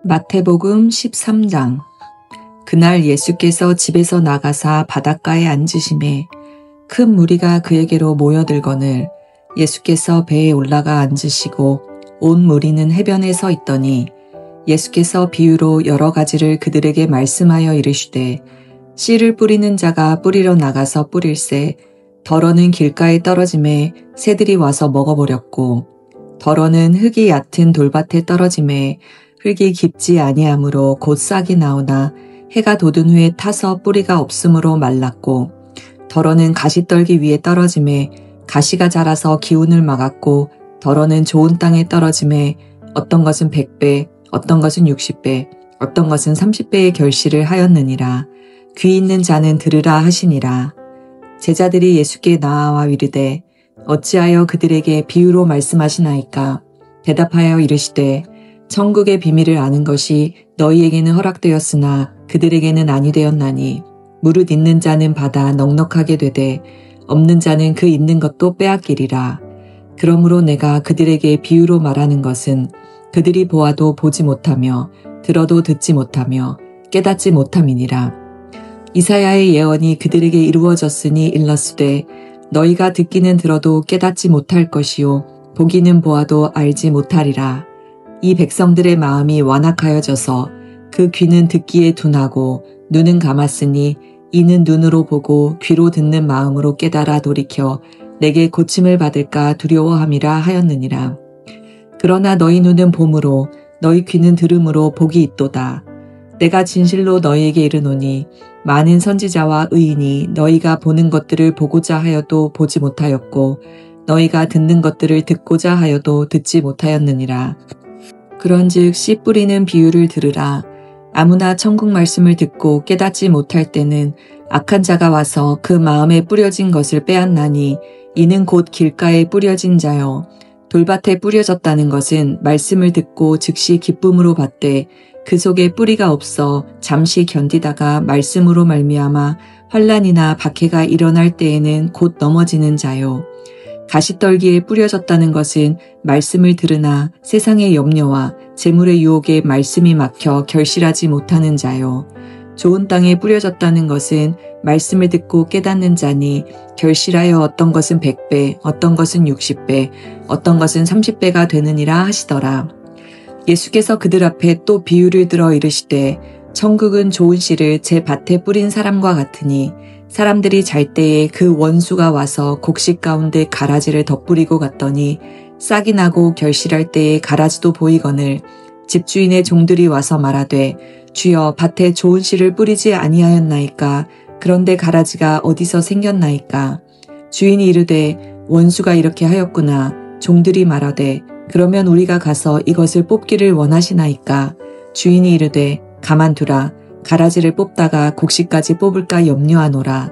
마태복음 13장. 그날 예수께서 집에서 나가사 바닷가에 앉으심에 큰 무리가 그에게로 모여들거늘 예수께서 배에 올라가 앉으시고 온 무리는 해변에 서 있더니 예수께서 비유로 여러 가지를 그들에게 말씀하여 이르시되 씨를 뿌리는 자가 뿌리러 나가서 뿌릴새 덜어는 길가에 떨어짐에 새들이 와서 먹어버렸고 덜어는 흙이 얕은 돌밭에 떨어짐에 흙이 깊지 아니하므로 곧 싹이 나오나 해가 돋은 후에 타서 뿌리가 없으므로 말랐고 덜어는 가시떨기 위에 떨어짐에 가시가 자라서 기운을 막았고 덜어는 좋은 땅에 떨어짐에 어떤 것은 100배 어떤 것은 60배 어떤 것은 30배의 결실을 하였느니라. 귀 있는 자는 들으라 하시니라. 제자들이 예수께 나아와 이르되 어찌하여 그들에게 비유로 말씀하시나이까. 대답하여 이르시되 천국의 비밀을 아는 것이 너희에게는 허락되었으나 그들에게는 아니 되었나니 무릇 있는 자는 받아 넉넉하게 되되 없는 자는 그 있는 것도 빼앗기리라. 그러므로 내가 그들에게 비유로 말하는 것은 그들이 보아도 보지 못하며 들어도 듣지 못하며 깨닫지 못함이니라. 이사야의 예언이 그들에게 이루어졌으니 일렀으되 너희가 듣기는 들어도 깨닫지 못할 것이요 보기는 보아도 알지 못하리라. 이 백성들의 마음이 완악하여져서 그 귀는 듣기에 둔하고 눈은 감았으니 이는 눈으로 보고 귀로 듣는 마음으로 깨달아 돌이켜 내게 고침을 받을까 두려워함이라 하였느니라. 그러나 너희 눈은 봄으로 너희 귀는 들음으로 복이 있도다. 내가 진실로 너희에게 이르노니 많은 선지자와 의인이 너희가 보는 것들을 보고자 하여도 보지 못하였고 너희가 듣는 것들을 듣고자 하여도 듣지 못하였느니라. 그런즉 씨 뿌리는 비유를 들으라. 아무나 천국 말씀을 듣고 깨닫지 못할 때는 악한 자가 와서 그 마음에 뿌려진 것을 빼앗나니 이는 곧 길가에 뿌려진 자요. 돌밭에 뿌려졌다는 것은 말씀을 듣고 즉시 기쁨으로 받되 그 속에 뿌리가 없어 잠시 견디다가 말씀으로 말미암아 환난이나 박해가 일어날 때에는 곧 넘어지는 자요. 가시떨기에 뿌려졌다는 것은 말씀을 들으나 세상의 염려와 재물의 유혹에 말씀이 막혀 결실하지 못하는 자요. 좋은 땅에 뿌려졌다는 것은 말씀을 듣고 깨닫는 자니 결실하여 어떤 것은 100배, 어떤 것은 60배, 어떤 것은 30배가 되느니라 하시더라. 예수께서 그들 앞에 또 비유를 들어 이르시되 천국은 좋은 씨를 제 밭에 뿌린 사람과 같으니 사람들이 잘 때에 그 원수가 와서 곡식 가운데 가라지를 덧뿌리고 갔더니 싹이 나고 결실할 때에 가라지도 보이거늘 집주인의 종들이 와서 말하되 주여 밭에 좋은 씨를 뿌리지 아니하였나이까. 그런데 가라지가 어디서 생겼나이까. 주인이 이르되 원수가 이렇게 하였구나. 종들이 말하되 그러면 우리가 가서 이것을 뽑기를 원하시나이까. 주인이 이르되 가만두라. 가라지를 뽑다가 곡식까지 뽑을까 염려하노라.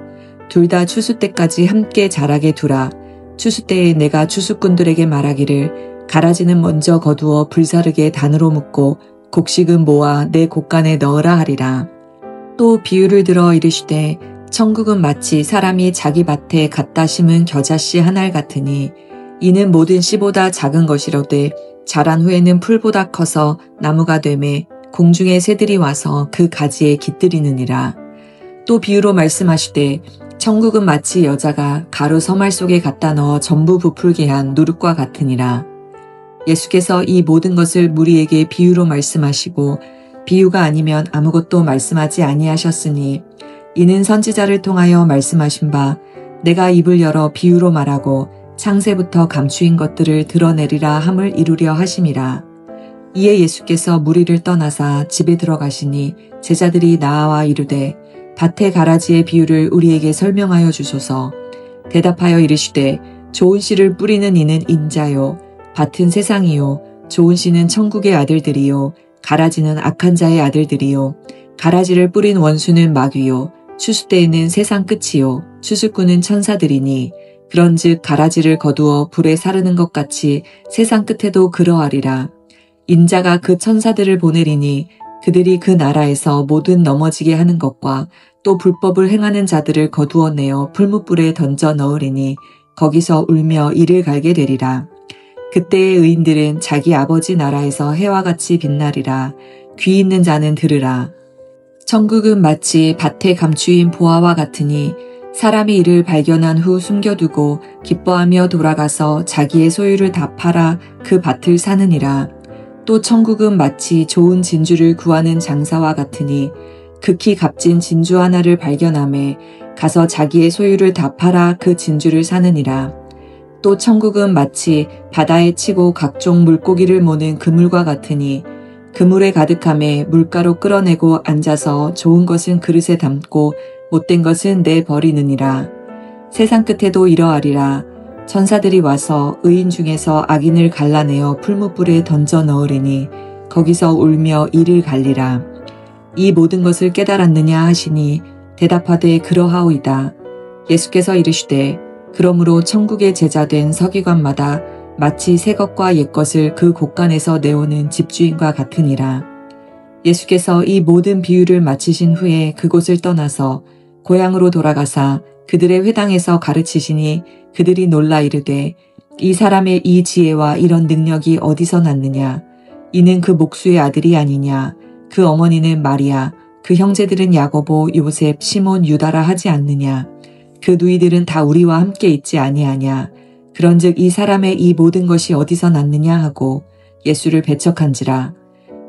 둘 다 추수 때까지 함께 자라게 두라. 추수 때에 내가 추수꾼들에게 말하기를 가라지는 먼저 거두어 불사르게 단으로 묶고 곡식은 모아 내 곡간에 넣으라 하리라. 또 비유를 들어 이르시되 천국은 마치 사람이 자기 밭에 갖다 심은 겨자씨 한 알 같으니 이는 모든 씨보다 작은 것이로되 자란 후에는 풀보다 커서 나무가 되매 공중의 새들이 와서 그 가지에 깃들이느니라. 또 비유로 말씀하시되 천국은 마치 여자가 가루 서말 속에 갖다 넣어 전부 부풀게 한 누룩과 같으니라. 예수께서 이 모든 것을 무리에게 비유로 말씀하시고 비유가 아니면 아무것도 말씀하지 아니하셨으니 이는 선지자를 통하여 말씀하신 바 내가 입을 열어 비유로 말하고 창세부터 감추인 것들을 드러내리라 함을 이루려 하심이라. 이에 예수께서 무리를 떠나사 집에 들어가시니 제자들이 나아와 이르되 밭의 가라지의 비유를 우리에게 설명하여 주소서. 대답하여 이르시되 좋은 씨를 뿌리는 이는 인자요 밭은 세상이요 좋은 씨는 천국의 아들들이요 가라지는 악한 자의 아들들이요 가라지를 뿌린 원수는 마귀요 추수 때에는 세상 끝이요 추수꾼은 천사들이니 그런즉 가라지를 거두어 불에 사르는 것 같이 세상 끝에도 그러하리라. 인자가 그 천사들을 보내리니 그들이 그 나라에서 모든 넘어지게 하는 것과 또 불법을 행하는 자들을 거두어내어 풀무불에 던져 넣으리니 거기서 울며 이를 갈게 되리라. 그때의 의인들은 자기 아버지 나라에서 해와 같이 빛나리라. 귀 있는 자는 들으라. 천국은 마치 밭에 감추인 보화와 같으니 사람이 이를 발견한 후 숨겨두고 기뻐하며 돌아가서 자기의 소유를 다 팔아 그 밭을 사느니라. 또 천국은 마치 좋은 진주를 구하는 장사와 같으니 극히 값진 진주 하나를 발견하매 가서 자기의 소유를 다 팔아 그 진주를 사느니라. 또 천국은 마치 바다에 치고 각종 물고기를 모는 그물과 같으니 그물에 가득함에 물가로 끌어내고 앉아서 좋은 것은 그릇에 담고 못된 것은 내버리느니라. 세상 끝에도 이러하리라. 천사들이 와서 의인 중에서 악인을 갈라내어 풀무불에 던져 넣으리니 거기서 울며 이를 갈리라. 이 모든 것을 깨달았느냐 하시니 대답하되 그러하오이다. 예수께서 이르시되 그러므로 천국의 제자된 서기관마다 마치 새 것과 옛 것을 그 곳간에서 내오는 집주인과 같으니라. 예수께서 이 모든 비유를 마치신 후에 그곳을 떠나서 고향으로 돌아가사 그들의 회당에서 가르치시니 그들이 놀라 이르되 이 사람의 이 지혜와 이런 능력이 어디서 났느냐? 이는 그 목수의 아들이 아니냐? 그 어머니는 마리아, 그 형제들은 야고보, 요셉, 시몬, 유다라 하지 않느냐? 그 누이들은 다 우리와 함께 있지 아니하냐? 그런즉 이 사람의 이 모든 것이 어디서 났느냐 하고 예수를 배척한지라.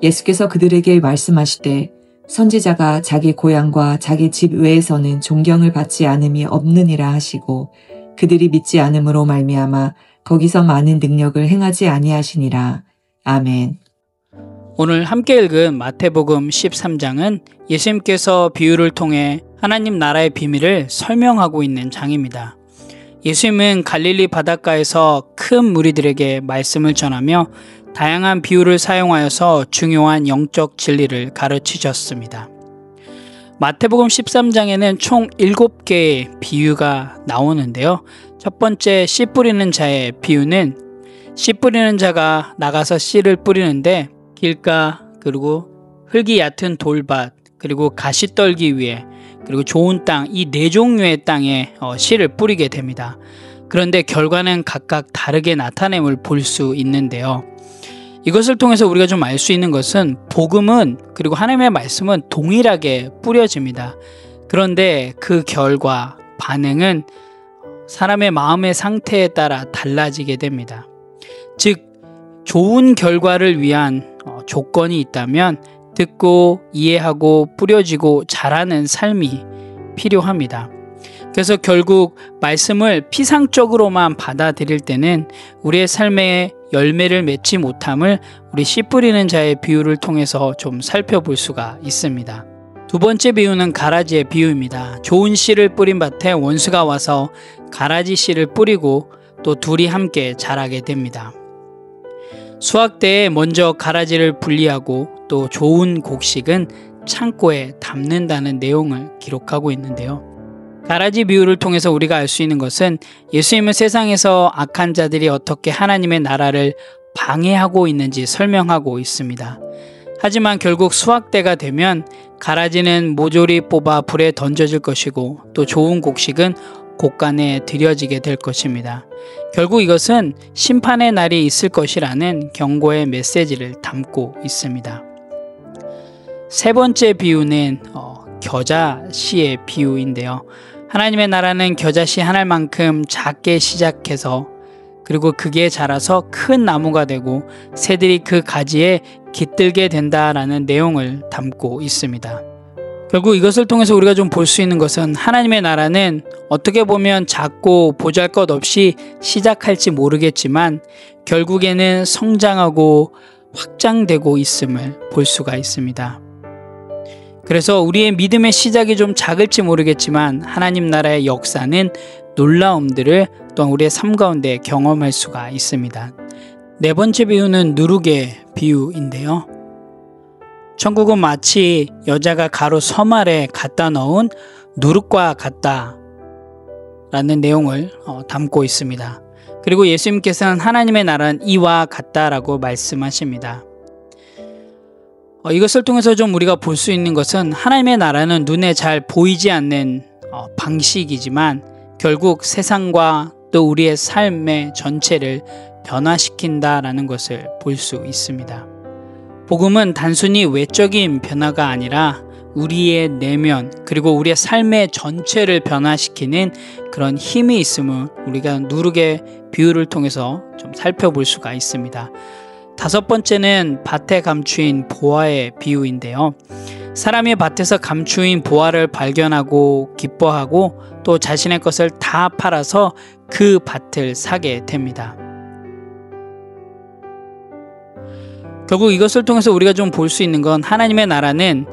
예수께서 그들에게 말씀하시되 선지자가 자기 고향과 자기 집 외에서는 존경을 받지 않음이 없느니라 하시고 그들이 믿지 않음으로 말미암아 거기서 많은 능력을 행하지 아니하시니라. 아멘. 오늘 함께 읽은 마태복음 13장은 예수님께서 비유를 통해 하나님 나라의 비밀을 설명하고 있는 장입니다. 예수님은 갈릴리 바닷가에서 큰 무리들에게 말씀을 전하며 다양한 비유를 사용하여서 중요한 영적 진리를 가르치셨습니다. 마태복음 13장에는 총 7개의 비유가 나오는데요. 첫 번째 씨 뿌리는 자의 비유는 씨 뿌리는 자가 나가서 씨를 뿌리는데 길가 그리고 흙이 얕은 돌밭 그리고 가시떨기 위에 그리고 좋은 땅 이 네 종류의 땅에 씨를 뿌리게 됩니다. 그런데 결과는 각각 다르게 나타냄을 볼 수 있는데요. 이것을 통해서 우리가 좀 알 수 있는 것은 복음은 그리고 하나님의 말씀은 동일하게 뿌려집니다. 그런데 그 결과 반응은 사람의 마음의 상태에 따라 달라지게 됩니다. 즉 좋은 결과를 위한 조건이 있다면 듣고 이해하고 뿌려지고 자라는 삶이 필요합니다. 그래서 결국 말씀을 피상적으로만 받아들일 때는 우리의 삶에 열매를 맺지 못함을 우리 씨 뿌리는 자의 비유를 통해서 좀 살펴볼 수가 있습니다. 두 번째 비유는 가라지의 비유입니다. 좋은 씨를 뿌린 밭에 원수가 와서 가라지 씨를 뿌리고 또 둘이 함께 자라게 됩니다. 수확 때에 먼저 가라지를 분리하고 또 좋은 곡식은 창고에 담는다는 내용을 기록하고 있는데요. 가라지 비유를 통해서 우리가 알 수 있는 것은 예수님은 세상에서 악한 자들이 어떻게 하나님의 나라를 방해하고 있는지 설명하고 있습니다. 하지만 결국 수확 때가 되면 가라지는 모조리 뽑아 불에 던져질 것이고 또 좋은 곡식은 곳간에 들여지게 될 것입니다. 결국 이것은 심판의 날이 있을 것이라는 경고의 메시지를 담고 있습니다. 세 번째 비유는 겨자씨의 비유인데요. 하나님의 나라는 겨자씨 한 알만큼 작게 시작해서 그리고 그게 자라서 큰 나무가 되고 새들이 그 가지에 깃들게 된다라는 내용을 담고 있습니다. 결국 이것을 통해서 우리가 좀 볼 수 있는 것은 하나님의 나라는 어떻게 보면 작고 보잘것없이 시작할지 모르겠지만 결국에는 성장하고 확장되고 있음을 볼 수가 있습니다. 그래서 우리의 믿음의 시작이 좀 작을지 모르겠지만 하나님 나라의 역사는 놀라움들을 또한 우리의 삶 가운데 경험할 수가 있습니다. 네 번째 비유는 누룩의 비유인데요. 천국은 마치 여자가 가루 섬 아래 갖다 넣은 누룩과 같다 라는 내용을 담고 있습니다. 그리고 예수님께서는 하나님의 나라는 이와 같다라고 말씀하십니다. 이것을 통해서 좀 우리가 볼 수 있는 것은 하나님의 나라는 눈에 잘 보이지 않는 방식이지만 결국 세상과 또 우리의 삶의 전체를 변화시킨다라는 것을 볼 수 있습니다. 복음은 단순히 외적인 변화가 아니라 우리의 내면 그리고 우리의 삶의 전체를 변화시키는 그런 힘이 있음을 우리가 누룩의 비유를 통해서 좀 살펴볼 수가 있습니다. 다섯 번째는 밭에 감추인 보화의 비유인데요. 사람이 밭에서 감추인 보화를 발견하고 기뻐하고 또 자신의 것을 다 팔아서 그 밭을 사게 됩니다. 결국 이것을 통해서 우리가 좀 볼 수 있는 건 하나님의 나라는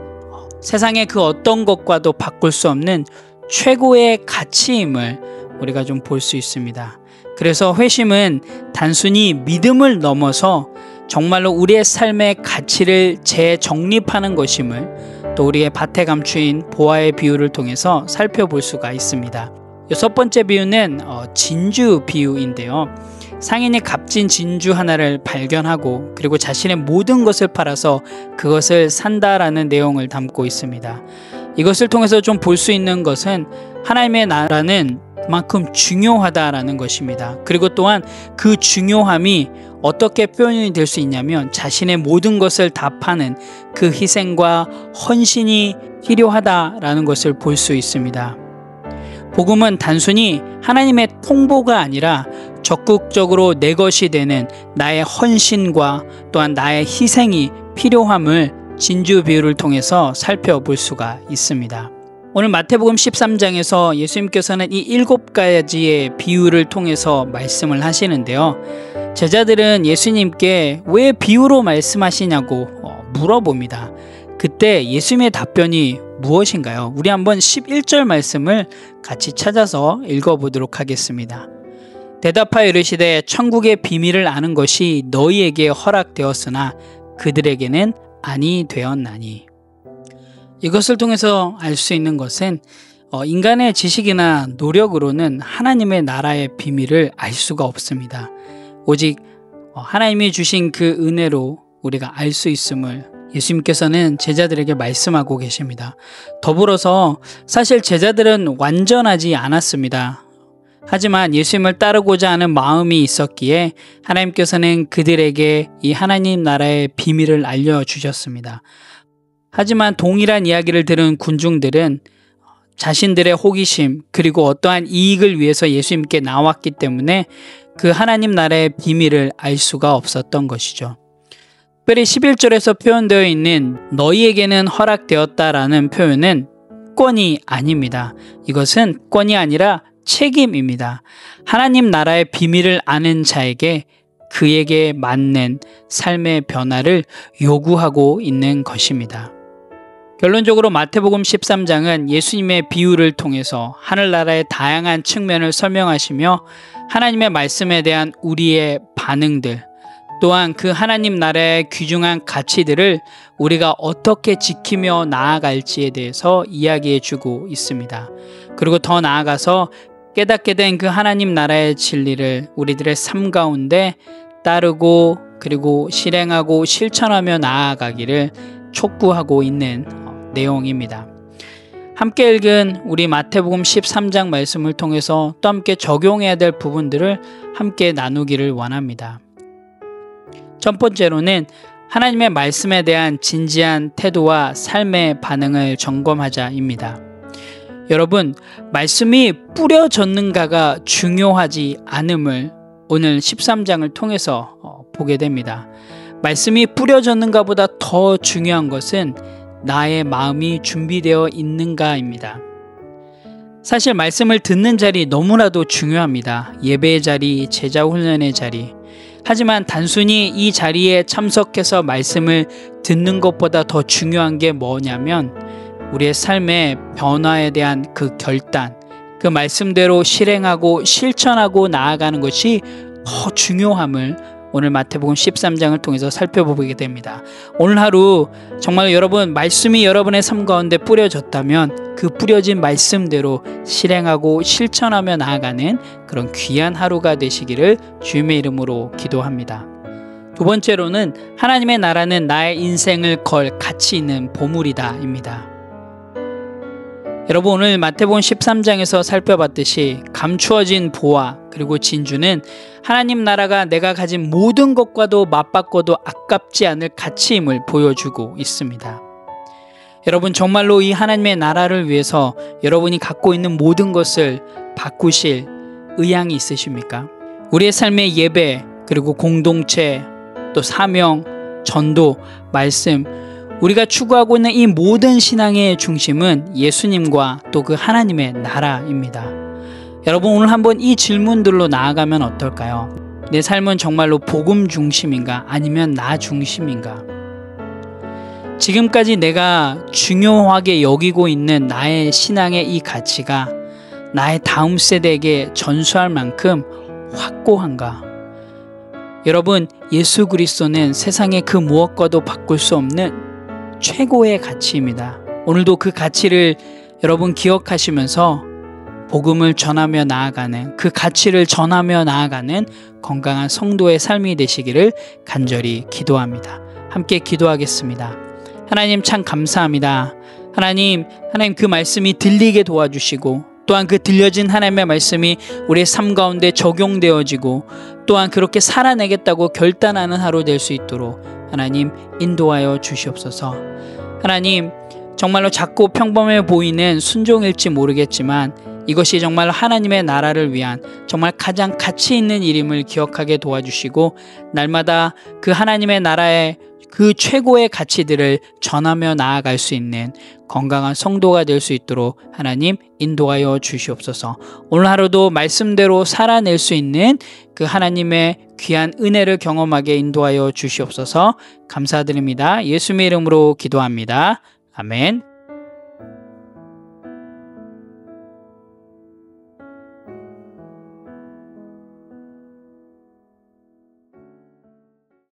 세상의 그 어떤 것과도 바꿀 수 없는 최고의 가치임을 우리가 좀 볼 수 있습니다. 그래서 회심은 단순히 믿음을 넘어서 정말로 우리의 삶의 가치를 재정립하는 것임을 또 우리의 밭에 감추인 보화의 비유를 통해서 살펴볼 수가 있습니다. 여섯 번째 비유는 진주 비유인데요. 상인이 값진 진주 하나를 발견하고 그리고 자신의 모든 것을 팔아서 그것을 산다라는 내용을 담고 있습니다. 이것을 통해서 좀 볼 수 있는 것은 하나님의 나라는 그만큼 중요하다라는 것입니다. 그리고 또한 그 중요함이 어떻게 표현이 될 수 있냐면 자신의 모든 것을 다 파는 그 희생과 헌신이 필요하다라는 것을 볼 수 있습니다. 복음은 단순히 하나님의 통보가 아니라 적극적으로 내 것이 되는 나의 헌신과 또한 나의 희생이 필요함을 진주 비유를 통해서 살펴볼 수가 있습니다. 오늘 마태복음 13장에서 예수님께서는 이 7가지의 비유를 통해서 말씀을 하시는데요. 제자들은 예수님께 왜 비유로 말씀하시냐고 물어봅니다. 그때 예수님의 답변이 무엇인가요? 우리 한번 11절 말씀을 같이 찾아서 읽어보도록 하겠습니다. 대답하여 이르시되 천국의 비밀을 아는 것이 너희에게 허락되었으나 그들에게는 아니 되었나니. 이것을 통해서 알 수 있는 것은 인간의 지식이나 노력으로는 하나님의 나라의 비밀을 알 수가 없습니다. 오직 하나님이 주신 그 은혜로 우리가 알 수 있음을 예수님께서는 제자들에게 말씀하고 계십니다. 더불어서 사실 제자들은 완전하지 않았습니다. 하지만 예수님을 따르고자 하는 마음이 있었기에 하나님께서는 그들에게 이 하나님 나라의 비밀을 알려주셨습니다. 하지만 동일한 이야기를 들은 군중들은 자신들의 호기심 그리고 어떠한 이익을 위해서 예수님께 나왔기 때문에 그 하나님 나라의 비밀을 알 수가 없었던 것이죠. 특별히 11절에서 표현되어 있는 너희에게는 허락되었다라는 표현은 권이 아닙니다. 이것은 권이 아니라 책임입니다. 하나님 나라의 비밀을 아는 자에게 그에게 맞는 삶의 변화를 요구하고 있는 것입니다. 결론적으로 마태복음 13장은 예수님의 비유를 통해서 하늘나라의 다양한 측면을 설명하시며 하나님의 말씀에 대한 우리의 반응들 또한 그 하나님 나라의 귀중한 가치들을 우리가 어떻게 지키며 나아갈지에 대해서 이야기해 주고 있습니다. 그리고 더 나아가서 깨닫게 된 그 하나님 나라의 진리를 우리들의 삶 가운데 따르고 그리고 실행하고 실천하며 나아가기를 촉구하고 있는 내용입니다. 함께 읽은 우리 마태복음 13장 말씀을 통해서 또 함께 적용해야 될 부분들을 함께 나누기를 원합니다. 첫 번째로는 하나님의 말씀에 대한 진지한 태도와 삶의 반응을 점검하자입니다. 여러분, 말씀이 뿌려졌는가가 중요하지 않음을 오늘 13장을 통해서 보게 됩니다. 말씀이 뿌려졌는가 보다 더 중요한 것은 나의 마음이 준비되어 있는가입니다. 사실 말씀을 듣는 자리 너무나도 중요합니다. 예배의 자리, 제자 훈련의 자리. 하지만 단순히 이 자리에 참석해서 말씀을 듣는 것보다 더 중요한 게 뭐냐면 우리의 삶의 변화에 대한 그 결단, 그 말씀대로 실행하고 실천하고 나아가는 것이 더 중요함을 오늘 마태복음 13장을 통해서 살펴보게 됩니다. 오늘 하루 정말 여러분 말씀이 여러분의 삶 가운데 뿌려졌다면 그 뿌려진 말씀대로 실행하고 실천하며 나아가는 그런 귀한 하루가 되시기를 주님의 이름으로 기도합니다. 두 번째로는 하나님의 나라는 나의 인생을 걸 가치 있는 보물이다입니다. 여러분, 오늘 마태복음 13장에서 살펴봤듯이 감추어진 보화 그리고 진주는 하나님 나라가 내가 가진 모든 것과도 맞바꿔도 아깝지 않을 가치임을 보여주고 있습니다. 여러분, 정말로 이 하나님의 나라를 위해서 여러분이 갖고 있는 모든 것을 바꾸실 의향이 있으십니까? 우리의 삶의 예배 그리고 공동체 또 사명, 전도, 말씀, 우리가 추구하고 있는 이 모든 신앙의 중심은 예수님과 또 그 하나님의 나라입니다. 여러분, 오늘 한번 이 질문들로 나아가면 어떨까요? 내 삶은 정말로 복음 중심인가 아니면 나 중심인가? 지금까지 내가 중요하게 여기고 있는 나의 신앙의 이 가치가 나의 다음 세대에게 전수할 만큼 확고한가? 여러분, 예수 그리스도는 세상의 그 무엇과도 바꿀 수 없는 최고의 가치입니다. 오늘도 그 가치를 여러분 기억하시면서 복음을 전하며 나아가는, 그 가치를 전하며 나아가는 건강한 성도의 삶이 되시기를 간절히 기도합니다. 함께 기도하겠습니다. 하나님, 참 감사합니다. 하나님 그 말씀이 들리게 도와주시고 또한 그 들려진 하나님의 말씀이 우리의 삶 가운데 적용되어지고 또한 그렇게 살아내겠다고 결단하는 하루 될 수 있도록 하나님 인도하여 주시옵소서. 하나님, 정말로 작고 평범해 보이는 순종일지 모르겠지만 이것이 정말 하나님의 나라를 위한 정말 가장 가치 있는 일임을 기억하게 도와주시고 날마다 그 하나님의 나라의 그 최고의 가치들을 전하며 나아갈 수 있는 건강한 성도가 될 수 있도록 하나님 인도하여 주시옵소서. 오늘 하루도 말씀대로 살아낼 수 있는 그 하나님의 귀한 은혜를 경험하게 인도하여 주시옵소서. 감사드립니다. 예수님의 이름으로 기도합니다. 아멘.